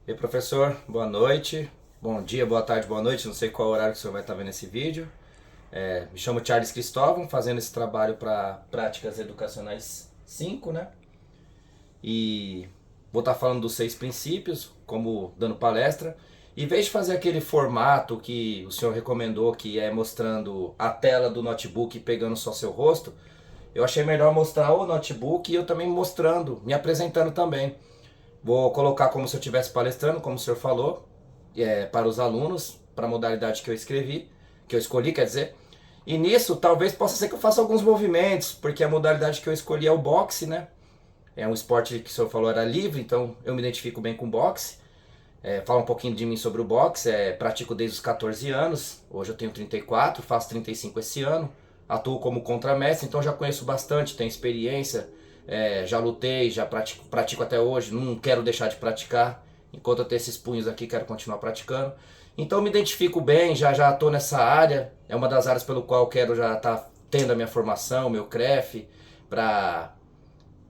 E aí, professor, boa noite, bom dia, boa tarde, boa noite, não sei qual horário que o senhor vai estar vendo esse vídeo. Me chamo Charles Cristóvão, fazendo esse trabalho para Práticas Educacionais 5, né? E vou estar falando dos 6 princípios, como dando palestra. Em vez de fazer aquele formato que o senhor recomendou, que é mostrando a tela do notebook e pegando só seu rosto, eu achei melhor mostrar o notebook e eu também mostrando, me apresentando também. Vou colocar como se eu estivesse palestrando, como o senhor falou, para os alunos, para a modalidade que eu escrevi, que eu escolhi, quer dizer. E nisso, talvez possa ser que eu faça alguns movimentos, porque a modalidade que eu escolhi é o boxe, né? É um esporte que o senhor falou era livre, então eu me identifico bem com boxe. Fala um pouquinho de mim sobre o boxe. Pratico desde os 14 anos, hoje eu tenho 34, faço 35 esse ano. Atuo como contramestre, então já conheço bastante, tenho experiência, já lutei, já pratico até hoje, não quero deixar de praticar. Enquanto eu tenho esses punhos aqui, quero continuar praticando. Então eu me identifico bem, já estou nessa área, é uma das áreas pelo qual eu quero já estar tendo a minha formação, meu CREF, para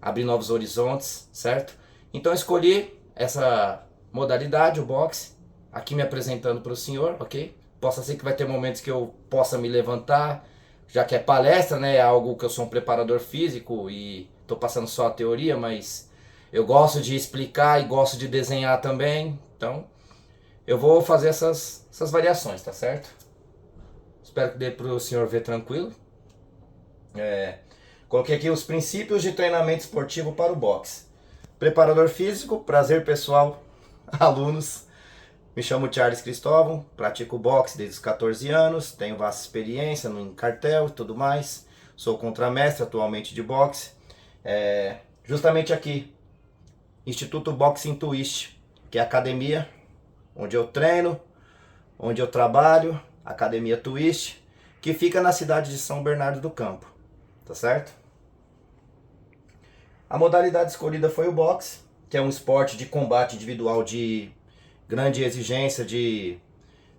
abrir novos horizontes, certo? Então eu escolhi essa modalidade, o boxe, aqui me apresentando para o senhor, ok? Possa ser que vai ter momentos que eu possa me levantar, já que é palestra, né? É algo que eu sou um preparador físico e estou passando só a teoria, mas eu gosto de explicar e gosto de desenhar também, então eu vou fazer essas variações, tá certo? Espero que dê para o senhor ver tranquilo. Coloquei aqui os princípios de treinamento esportivo para o boxe. Preparador físico, prazer pessoal, alunos. Me chamo Charles Cristóvão, pratico boxe desde os 14 anos, tenho vasta experiência no cartel e tudo mais. Sou contramestre atualmente de boxe. Justamente aqui, Instituto Boxing Twist, que é a academia onde eu treino, onde eu trabalho, Academia Twist, que fica na cidade de São Bernardo do Campo, tá certo? A modalidade escolhida foi o boxe, que é um esporte de combate individual de grande exigência de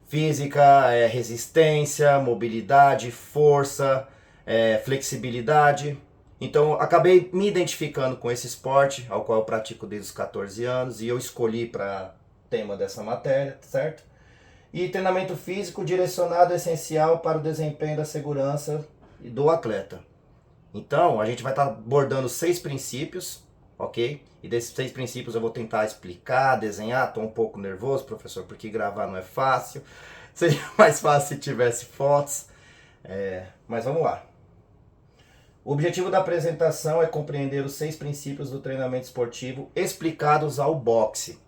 física, resistência, mobilidade, força, flexibilidade. Então acabei me identificando com esse esporte, ao qual eu pratico desde os 14 anos, e eu escolhi para tema dessa matéria, certo? E treinamento físico direcionado essencial para o desempenho da segurança do atleta. Então, a gente vai estar abordando 6 princípios, ok? E desses 6 princípios eu vou tentar explicar, desenhar. Estou um pouco nervoso, professor, porque gravar não é fácil. Seria mais fácil se tivesse fotos. Mas vamos lá. O objetivo da apresentação é compreender os 6 princípios do treinamento esportivo explicados ao boxe.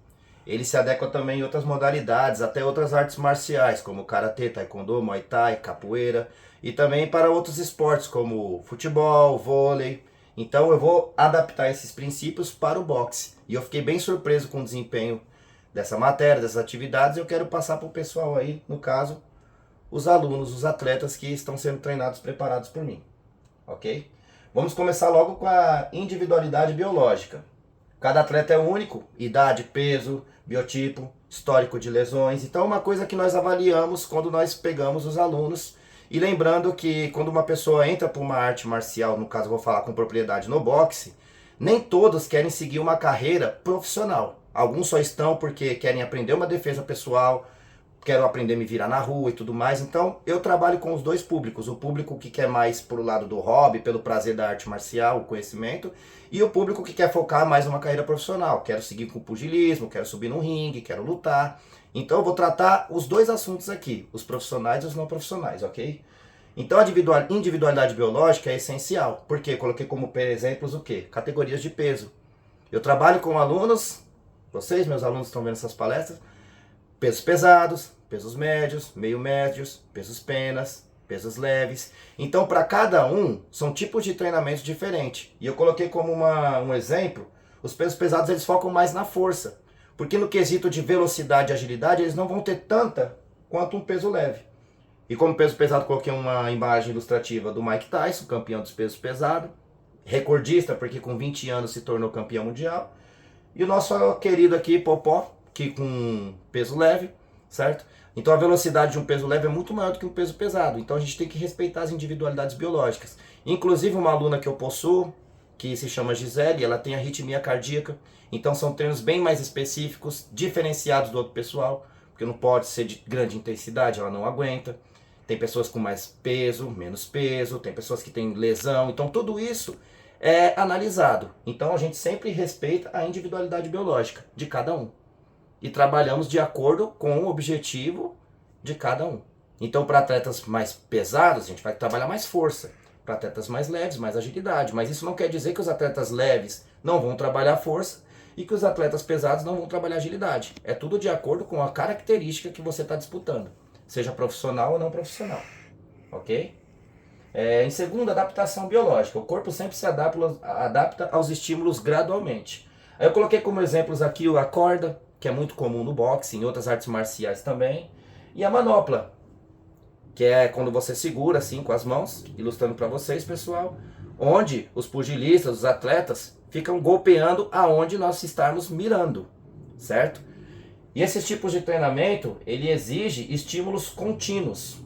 Ele se adequa também em outras modalidades, até outras artes marciais, como karatê, taekwondo, muay thai, capoeira, e também para outros esportes como futebol, vôlei. Então eu vou adaptar esses princípios para o boxe. E eu fiquei bem surpreso com o desempenho dessa matéria, dessas atividades, e eu quero passar para o pessoal aí, no caso, os alunos, os atletas que estão sendo treinados, preparados por mim, ok? Vamos começar logo com a individualidade biológica. Cada atleta é único, idade, peso, biotipo, histórico de lesões. Então é uma coisa que nós avaliamos quando nós pegamos os alunos. E lembrando que quando uma pessoa entra para uma arte marcial, no caso eu vou falar com propriedade no boxe, nem todos querem seguir uma carreira profissional. Alguns só estão porque querem aprender uma defesa pessoal, quero aprender a me virar na rua e tudo mais. Então eu trabalho com os dois públicos, o público que quer mais pro lado do hobby, pelo prazer da arte marcial, o conhecimento, e o público que quer focar mais numa carreira profissional. Quero seguir com o pugilismo, quero subir no ringue, quero lutar. Então eu vou tratar os dois assuntos aqui, os profissionais e os não profissionais, ok? Então a individualidade biológica é essencial, porque coloquei como exemplos o quê? Categorias de peso. Eu trabalho com alunos, vocês, meus alunos, estão vendo essas palestras, pesos pesados, pesos médios, meio médios, pesos penas, pesos leves. Então, para cada um, são tipos de treinamentos diferentes. E eu coloquei como um exemplo, os pesos pesados eles focam mais na força. Porque no quesito de velocidade e agilidade, eles não vão ter tanta quanto um peso leve. E como peso pesado, coloquei uma imagem ilustrativa do Mike Tyson, campeão dos pesos pesados, recordista, porque com 20 anos se tornou campeão mundial. E o nosso querido aqui, Popó, que com peso leve, certo? Então a velocidade de um peso leve é muito maior do que um peso pesado. Então a gente tem que respeitar as individualidades biológicas. Inclusive uma aluna que eu possuo, que se chama Gisele, ela tem arritmia cardíaca. Então são treinos bem mais específicos, diferenciados do outro pessoal, porque não pode ser de grande intensidade, ela não aguenta. Tem pessoas com mais peso, menos peso, tem pessoas que têm lesão, então tudo isso é analisado. Então a gente sempre respeita a individualidade biológica de cada um. E trabalhamos de acordo com o objetivo de cada um. Então para atletas mais pesados, a gente vai trabalhar mais força. Para atletas mais leves, mais agilidade. Mas isso não quer dizer que os atletas leves não vão trabalhar força e que os atletas pesados não vão trabalhar agilidade. É tudo de acordo com a característica que você está disputando, seja profissional ou não profissional, ok? Em segundo, adaptação biológica. O corpo sempre se adapta aos estímulos gradualmente. Aí eu coloquei como exemplos aqui a corda, que é muito comum no boxe, em outras artes marciais também, e a manopla, que é quando você segura assim com as mãos, ilustrando para vocês, pessoal, onde os pugilistas, os atletas, ficam golpeando aonde nós estarmos mirando, certo? E esses tipos de treinamento, ele exige estímulos contínuos.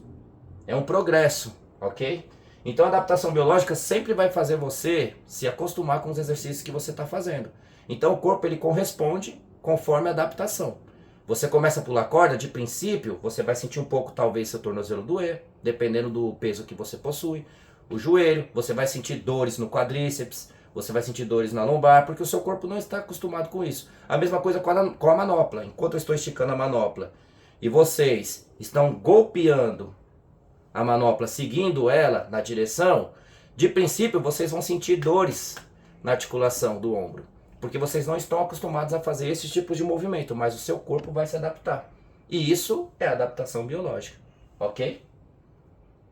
É um progresso, ok? Então a adaptação biológica sempre vai fazer você se acostumar com os exercícios que você está fazendo. Então o corpo ele corresponde conforme a adaptação. Você começa a pular corda, de princípio, você vai sentir um pouco talvez seu tornozelo doer, dependendo do peso que você possui. O joelho, você vai sentir dores no quadríceps, você vai sentir dores na lombar, porque o seu corpo não está acostumado com isso. A mesma coisa com a manopla. Enquanto eu estou esticando a manopla e vocês estão golpeando a manopla, seguindo ela na direção, de princípio vocês vão sentir dores na articulação do ombro. Porque vocês não estão acostumados a fazer esses tipos de movimento, mas o seu corpo vai se adaptar. E isso é adaptação biológica, ok?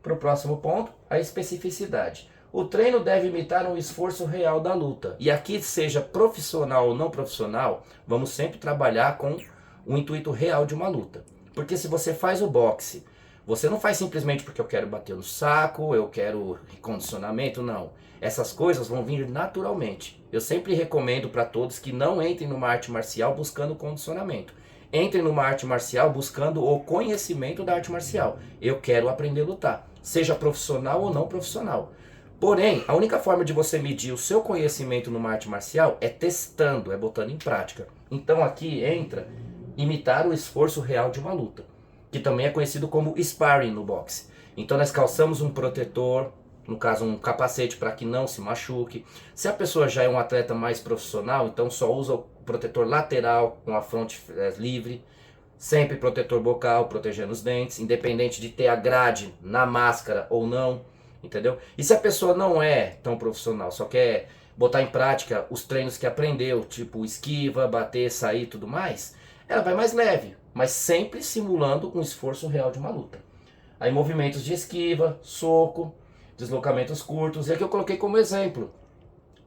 Para o próximo ponto, a especificidade. O treino deve imitar um esforço real da luta. E aqui, seja profissional ou não profissional, vamos sempre trabalhar com o intuito real de uma luta. Porque se você faz o boxe, você não faz simplesmente porque eu quero bater no saco, eu quero recondicionamento, não. Essas coisas vão vir naturalmente. Eu sempre recomendo para todos que não entrem numa arte marcial buscando condicionamento. Entrem numa arte marcial buscando o conhecimento da arte marcial. Eu quero aprender a lutar, seja profissional ou não profissional. Porém, a única forma de você medir o seu conhecimento numa arte marcial é testando, é botando em prática. Então aqui entra imitar o esforço real de uma luta, que também é conhecido como sparring no boxe. Então nós calçamos um protetor, no caso um capacete para que não se machuque. Se a pessoa já é um atleta mais profissional, então só usa o protetor lateral com a fronte livre, sempre protetor bocal, protegendo os dentes, independente de ter a grade na máscara ou não, entendeu? E se a pessoa não é tão profissional, só quer botar em prática os treinos que aprendeu, tipo esquiva, bater, sair e tudo mais, ela vai mais leve, mas sempre simulando um esforço real de uma luta. Aí movimentos de esquiva, soco, deslocamentos curtos, e aqui eu coloquei como exemplo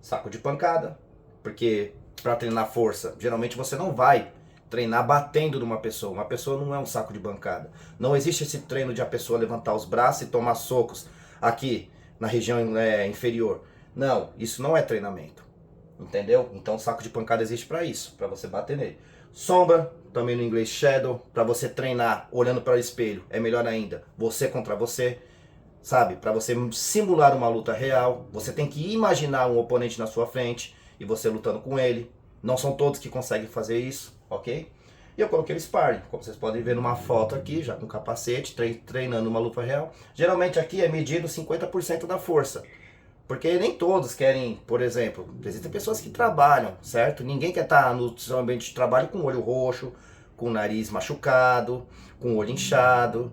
saco de pancada, porque para treinar força, geralmente você não vai treinar batendo numa pessoa. Uma pessoa não é um saco de pancada. Não existe esse treino de a pessoa levantar os braços e tomar socos aqui na região inferior. Não, isso não é treinamento, entendeu? Então saco de pancada existe para isso, para você bater nele. Sombra, também no inglês shadow, para você treinar olhando para o espelho, é melhor ainda, você contra você, sabe? Para você simular uma luta real, você tem que imaginar um oponente na sua frente e você lutando com ele. Não são todos que conseguem fazer isso, ok? E eu coloquei o sparring, como vocês podem ver numa foto aqui, já com capacete, treinando uma luta real. Geralmente aqui é medido 50% da força, porque nem todos querem, por exemplo, existem pessoas que trabalham, certo? Ninguém quer estar no seu ambiente de trabalho com o olho roxo, com o nariz machucado, com o olho inchado,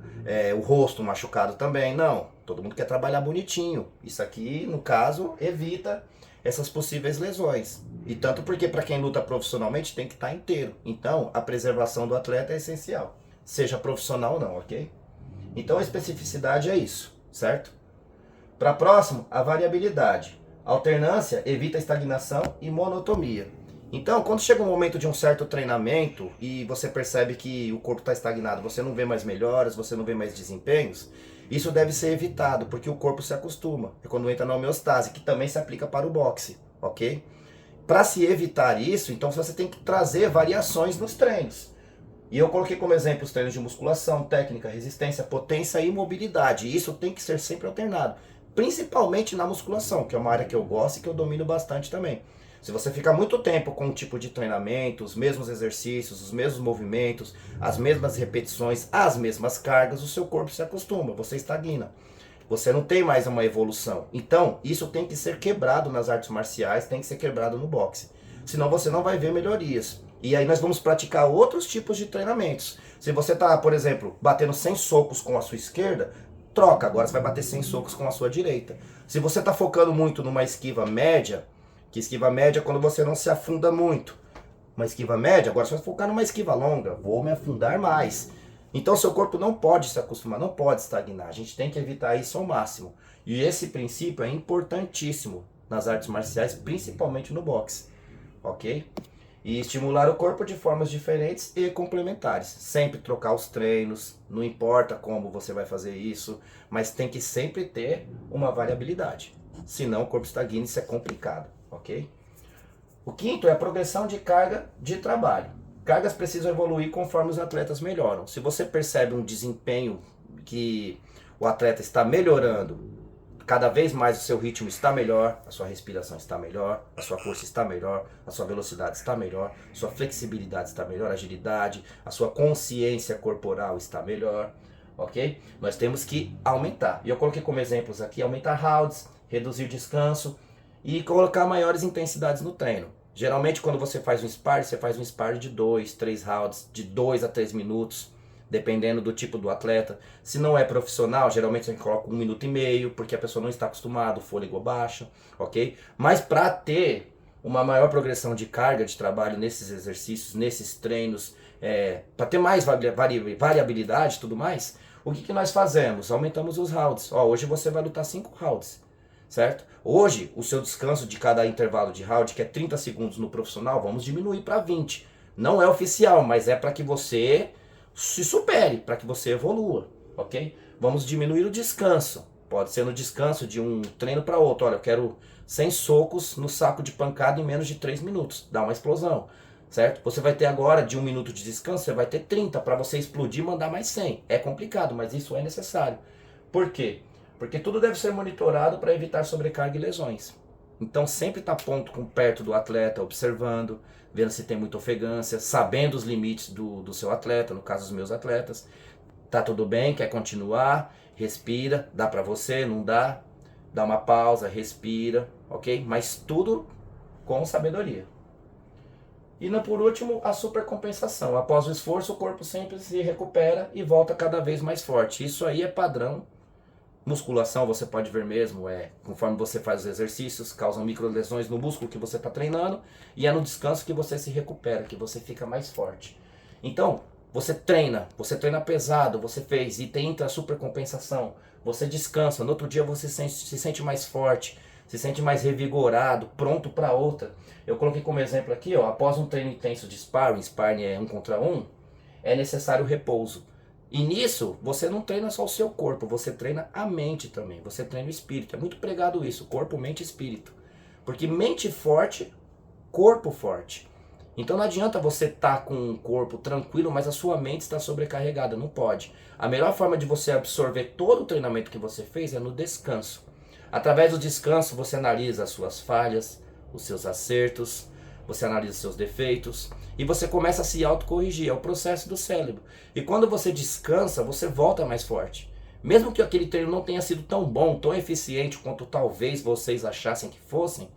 o rosto machucado também. Não, todo mundo quer trabalhar bonitinho. Isso aqui, no caso, evita essas possíveis lesões. E tanto porque para quem luta profissionalmente tem que estar inteiro. Então, a preservação do atleta é essencial, seja profissional ou não, ok? Então a especificidade é isso, certo? Para próximo, a variabilidade. Alternância evita estagnação e monotonia. Então, quando chega um momento de um certo treinamento e você percebe que o corpo está estagnado, você não vê mais melhoras, você não vê mais desempenhos, isso deve ser evitado, porque o corpo se acostuma. É quando entra na homeostase, que também se aplica para o boxe, ok? Para se evitar isso, então você tem que trazer variações nos treinos. E eu coloquei como exemplo os treinos de musculação, técnica, resistência, potência e mobilidade. E isso tem que ser sempre alternado. principalmente na musculação, que é uma área que eu gosto e que eu domino bastante também. Se você ficar muito tempo com um tipo de treinamento, os mesmos exercícios, os mesmos movimentos, as mesmas repetições, as mesmas cargas, o seu corpo se acostuma, você estagna. Você não tem mais uma evolução. Então, isso tem que ser quebrado nas artes marciais, tem que ser quebrado no boxe. Senão você não vai ver melhorias. E aí nós vamos praticar outros tipos de treinamentos. Se você está, por exemplo, batendo 100 socos com a sua esquerda, troca, agora você vai bater 100 socos com a sua direita. Se você está focando muito numa esquiva média, que esquiva média é quando você não se afunda muito. Uma esquiva média, agora você vai focar numa esquiva longa, vou me afundar mais. Então seu corpo não pode se acostumar, não pode estagnar. A gente tem que evitar isso ao máximo. E esse princípio é importantíssimo nas artes marciais, principalmente no boxe, ok? E estimular o corpo de formas diferentes e complementares. Sempre trocar os treinos, não importa como você vai fazer isso, mas tem que sempre ter uma variabilidade. Senão o corpo estagna e isso é complicado, ok? O quinto é a progressão de carga de trabalho. Cargas precisam evoluir conforme os atletas melhoram. Se você percebe um desempenho que o atleta está melhorando, cada vez mais o seu ritmo está melhor, a sua respiração está melhor, a sua força está melhor, a sua velocidade está melhor, a sua flexibilidade está melhor, a agilidade, a sua consciência corporal está melhor, ok? Nós temos que aumentar. E eu coloquei como exemplos aqui, aumentar rounds, reduzir descanso e colocar maiores intensidades no treino. Geralmente quando você faz um spar, você faz um spar de 2, 3 rounds, de 2 a 3 minutos, dependendo do tipo do atleta. Se não é profissional, geralmente a gente coloca 1 minuto e meio, porque a pessoa não está acostumada, o fôlego baixa, ok? Mas para ter uma maior progressão de carga de trabalho nesses exercícios, nesses treinos, para ter mais variabilidade e tudo mais, o que nós fazemos? Aumentamos os rounds. Ó, hoje você vai lutar 5 rounds. Certo? Hoje, o seu descanso de cada intervalo de round, que é 30 segundos no profissional, vamos diminuir para 20. Não é oficial, mas é para que você se supere, para que você evolua, ok? Vamos diminuir o descanso. Pode ser no descanso de um treino para outro. Olha, eu quero 100 socos no saco de pancada em menos de 3 minutos. Dá uma explosão, certo? Você vai ter agora, de 1 minuto de descanso, você vai ter 30 para você explodir e mandar mais 100. É complicado, mas isso é necessário. Por quê? Porque tudo deve ser monitorado para evitar sobrecarga e lesões. Então sempre está perto do atleta, observando, vendo se tem muita ofegância, sabendo os limites do seu atleta, no caso dos meus atletas. Tá tudo bem, quer continuar, respira, dá para você, não dá, dá uma pausa, respira, ok? Mas tudo com sabedoria. E por último, a supercompensação. Após o esforço, o corpo sempre se recupera e volta cada vez mais forte. Isso aí é padrão. Musculação você pode ver mesmo, conforme você faz os exercícios, causam microlesões no músculo que você está treinando, e é no descanso que você se recupera, que você fica mais forte. Então, você treina pesado, você fez e tem a supercompensação, você descansa, no outro dia você se sente mais forte, se sente mais revigorado, pronto para outra. Eu coloquei como exemplo aqui, ó, após um treino intenso de sparring é 1 contra 1, é necessário repouso. E nisso, você não treina só o seu corpo, você treina a mente também, você treina o espírito. É muito pregado isso, corpo, mente e espírito. Porque mente forte, corpo forte. Então não adianta você estar com um corpo tranquilo, mas a sua mente está sobrecarregada, não pode. A melhor forma de você absorver todo o treinamento que você fez é no descanso. Através do descanso, você analisa as suas falhas, os seus acertos, você analisa os seus defeitos e você começa a se autocorrigir, é o processo do cérebro. E quando você descansa, você volta mais forte. Mesmo que aquele treino não tenha sido tão bom, tão eficiente quanto talvez vocês achassem que fossem,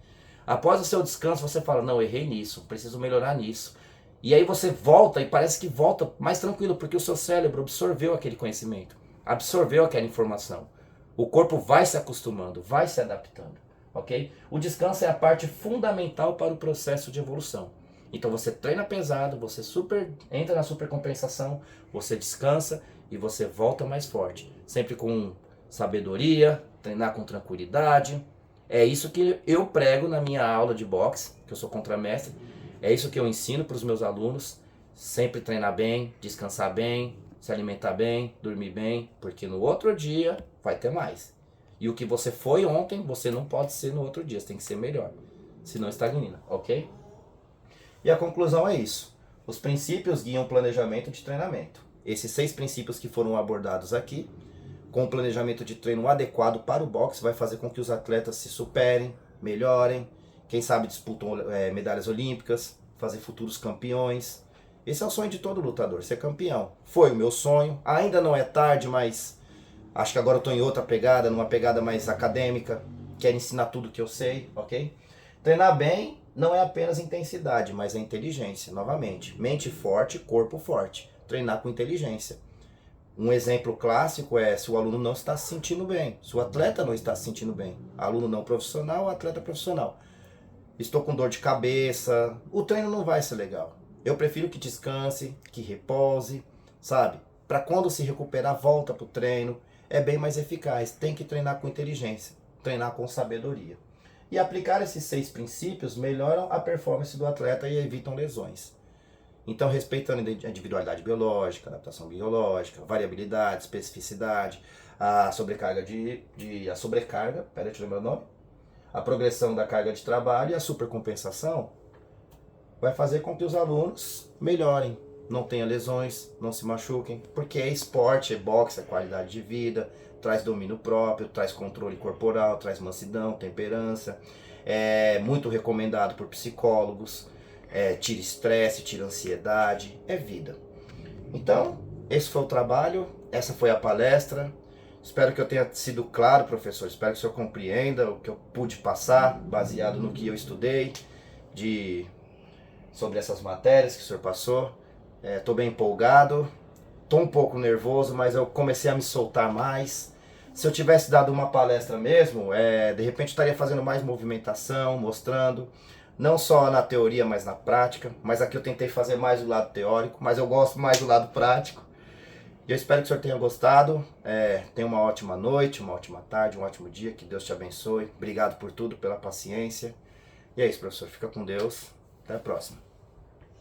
após o seu descanso você fala, não, errei nisso, preciso melhorar nisso. E aí você volta e parece que volta mais tranquilo, porque o seu cérebro absorveu aquele conhecimento, absorveu aquela informação. O corpo vai se acostumando, vai se adaptando. Ok? O descanso é a parte fundamental para o processo de evolução. Então você treina pesado, você entra na supercompensação, você descansa e você volta mais forte. Sempre com sabedoria, treinar com tranquilidade. É isso que eu prego na minha aula de boxe, que eu sou contramestre. É isso que eu ensino para os meus alunos. Sempre treinar bem, descansar bem, se alimentar bem, dormir bem, porque no outro dia vai ter mais. E o que você foi ontem, você não pode ser no outro dia, você tem que ser melhor. Senão estagna, ok? E a conclusão é isso. Os princípios guiam o planejamento de treinamento. Esses 6 princípios que foram abordados aqui com um planejamento de treino adequado para o boxe, vai fazer com que os atletas se superem, melhorem, quem sabe disputam medalhas olímpicas, fazer futuros campeões. Esse é o sonho de todo lutador, ser campeão. Foi o meu sonho, ainda não é tarde, mas acho que agora eu estou em outra pegada, numa pegada mais acadêmica, quero ensinar tudo que eu sei, ok? Treinar bem não é apenas intensidade, mas é inteligência, novamente. Mente forte, corpo forte. Treinar com inteligência. Um exemplo clássico é se o aluno não está se sentindo bem, se o atleta não está se sentindo bem. Aluno não profissional, atleta profissional. Estou com dor de cabeça, o treino não vai ser legal. Eu prefiro que descanse, que repouse, sabe? Para quando se recuperar, volta para o treino. É bem mais eficaz. Tem que treinar com inteligência, treinar com sabedoria. E aplicar esses 6 princípios melhoram a performance do atleta e evitam lesões. Então, respeitando a individualidade biológica, adaptação biológica, variabilidade, especificidade, a sobrecarga a sobrecarga, deixa eu lembrar o nome, a progressão da carga de trabalho e a supercompensação vai fazer com que os alunos melhorem, não tenham lesões, não se machuquem, porque é esporte, é boxe, é qualidade de vida, traz domínio próprio, traz controle corporal, traz mansidão, temperança, é muito recomendado por psicólogos, tira estresse, tira ansiedade, é vida. Então, esse foi o trabalho, essa foi a palestra. Espero que eu tenha sido claro, professor. Espero que o senhor compreenda o que eu pude passar, baseado no que eu estudei, sobre essas matérias que o senhor passou. Estou bem empolgado, estou um pouco nervoso, mas eu comecei a me soltar mais. Se eu tivesse dado uma palestra mesmo, de repente eu estaria fazendo mais movimentação, mostrando, não só na teoria, mas na prática. Mas aqui eu tentei fazer mais do lado teórico, mas eu gosto mais do lado prático. E eu espero que o senhor tenha gostado. Tenha uma ótima noite, uma ótima tarde, um ótimo dia. Que Deus te abençoe. Obrigado por tudo, pela paciência. E é isso, professor. Fica com Deus. Até a próxima.